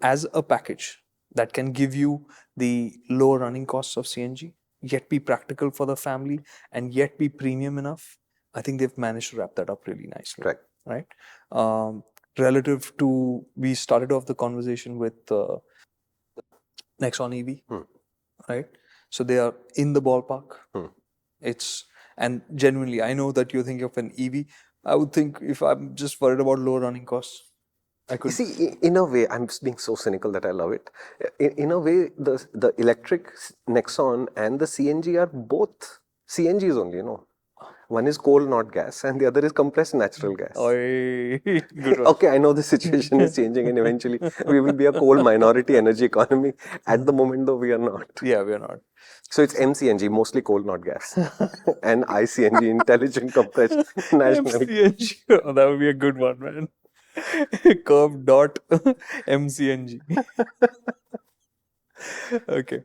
as a package that can give you the lower running costs of CNG, yet be practical for the family, and yet be premium enough, I think they've managed to wrap that up really nicely. Right. Relative to, we started off the conversation with Nexon EV, right? So they are in the ballpark. It's, and genuinely, I know that you're thinking of an EV. I would think if I'm just worried about low running costs, I could. You see, in a way, I'm being so cynical that I love it. In a way, the electric Nexon and the CNG are both CNGs only, you know. One is coal, not gas, and the other is compressed natural gas. Good one. Okay, I know the situation is changing, and eventually we will be a coal minority energy economy. At the moment, though, we are not. Yeah, we are not. So it's MCNG, mostly coal, not gas, and ICNG, intelligent compressed national. MCNG, oh, that would be a good one, man. Curve dot MCNG. Okay.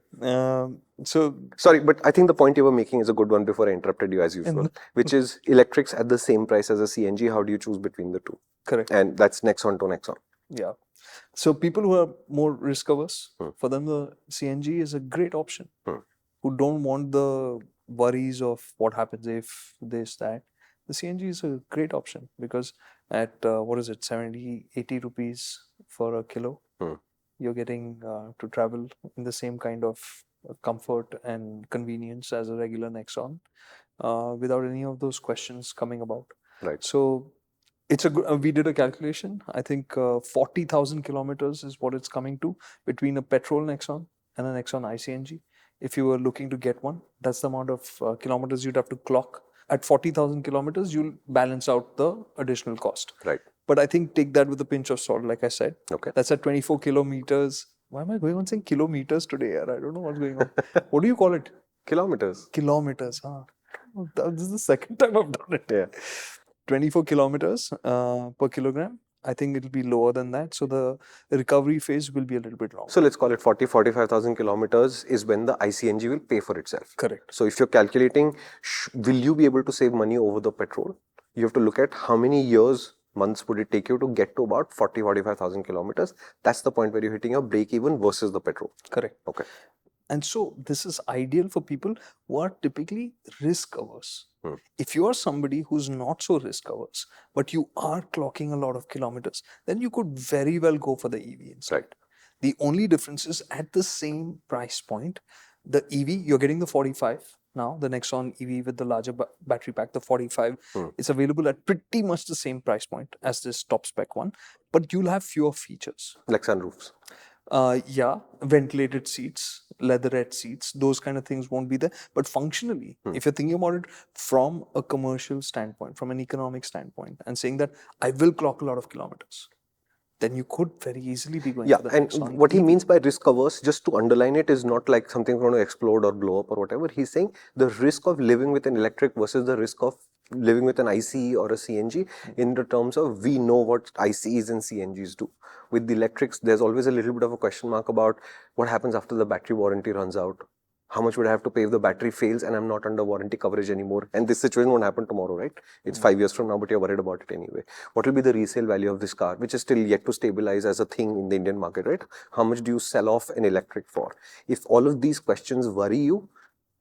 So sorry, but I think the point you were making is a good one before I interrupted you as usual, which is electrics at the same price as a CNG. How do you choose between the two? Correct. And that's Nexon to Nexon. Yeah. So people who are more risk averse, for them the CNG is a great option. Who don't want the worries of what happens if this, that. The CNG is a great option because at what is it, 70, 80 rupees for a kilo, you're getting to travel in the same kind of comfort and convenience as a regular Nexon without any of those questions coming about. Right. So it's a good, we did a calculation. I think 40,000 kilometers is what it's coming to between a petrol Nexon and a Nexon iCNG. If you were looking to get one, that's the amount of kilometers you'd have to clock. At 40,000 kilometers, you'll balance out the additional cost. Right. But I think take that with a pinch of salt, like I said. Okay. That's at 24 kilometers. Why am I going on saying kilometers today? I don't know what's going on. What do you call it? Kilometers. Kilometers, huh? This is the second time I've done it. Yeah. 24 kilometers per kilogram. I think it'll be lower than that. So the recovery phase will be a little bit longer. So let's call it 45,000 kilometers is when the ICNG will pay for itself. Correct. So if you're calculating, will you be able to save money over the petrol? You have to look at how many years, months would it take you to get to about 45,000 kilometers. That's the point where you're hitting a break even versus the petrol. Correct. Okay. And so this is ideal for people who are typically risk averse. If you are somebody who's not so risk averse, but you are clocking a lot of kilometers, then you could very well go for the EV inside. Right. The only difference is at the same price point, the EV, you're getting the 45 now, the Nexon EV with the larger battery pack, the 45, it's available at pretty much the same price point as this top spec one, but you'll have fewer features. Like sunroofs. Yeah, ventilated seats, leatherette seats, those kind of things won't be there. But functionally, if you're thinking about it from a commercial standpoint, from an economic standpoint, and saying that I will clock a lot of kilometers, then you could very easily be going for the and Nexon what he EV. meance by risk averse, just to underline it, is not like something's going to explode or blow up or whatever. He's saying the risk of living with an electric versus the risk of living with an ICE or a CNG in the terms of we know what ICEs and CNGs do. With the electrics, there's always a little bit of a question mark about what happens after the battery warranty runs out. How much would I have to pay if the battery fails and I'm not under warranty coverage anymore? And this situation won't happen tomorrow, right? It's 5 years from now, but you're worried about it anyway. What will be the resale value of this car, which is still yet to stabilize as a thing in the Indian market, right? How much do you sell off an electric for? If all of these questions worry you,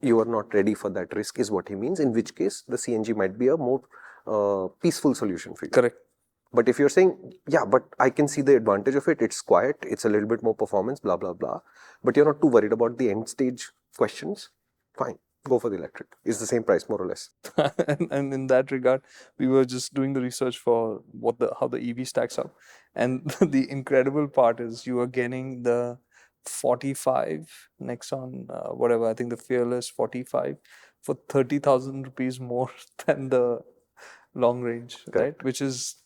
you are not ready for that risk is what he means, in which case the CNG might be a more peaceful solution for you. Correct. But if you're saying, yeah, but I can see the advantage of it, it's quiet, it's a little bit more performance, blah, blah, blah, but you're not too worried about the end stage questions, fine, go for the electric. It's the same price, more or less. and in that regard, we were just doing the research for how the EV stacks up. And the incredible part is you are getting the 45 Nexon, whatever, I think the Fearless 45 for 30,000 rupees more than the long range, right? Which is,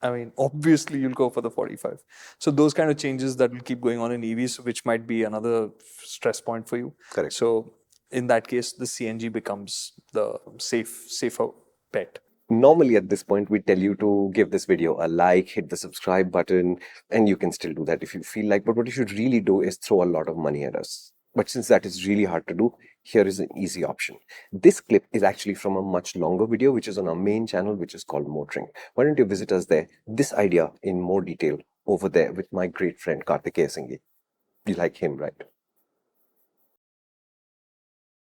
I mean, obviously you'll go for the 45. So those kind of changes that will keep going on in EVs, which might be another stress point for you. Correct. So in that case, the CNG becomes the safer bet. Normally at this point, we tell you to give this video a like, hit the subscribe button, and you can still do that if you feel like. But what you should really do is throw a lot of money at us. But since that is really hard to do, here is an easy option. This clip is actually from a much longer video, which is on our main channel, which is called MotorInc. Why don't you visit us there? This idea in more detail over there with my great friend Kartikeya. You like him, right?